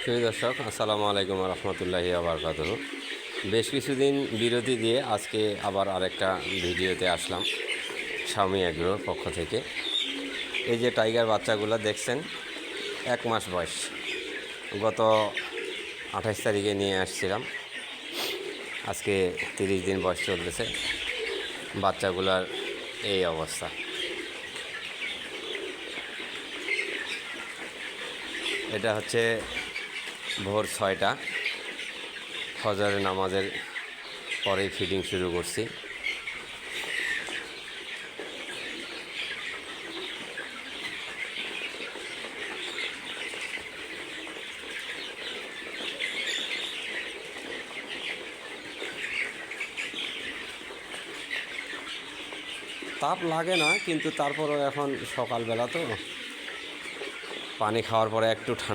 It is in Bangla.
সুপ্রিয় দর্শক, আসসালামু আলাইকুম রহমতুল্লাহি বারাকাতুহ। বেশ কিছুদিন বিরতি দিয়ে আজকে আবার আরেকটা ভিডিওতে আসলাম স্বামী এগ্রোর পক্ষ থেকে। এই যে টাইগার বাচ্চাগুলো দেখছেন, 1 মাস বয়স। গত 28 তারিখে নিয়ে আসছিলাম, আজকে 30 দিন বয়স চলতেছে। বাচ্চাগুলার এই অবস্থা। এটা হচ্ছে ভোর 6টা, ফজরের নামাজের পরেই ফিডিং শুরু করছি। তাপ লাগে না, কিন্তু তারপরও এখন সকালবেলা তো পানি খাওয়ার পরে একটু ঠান্ডা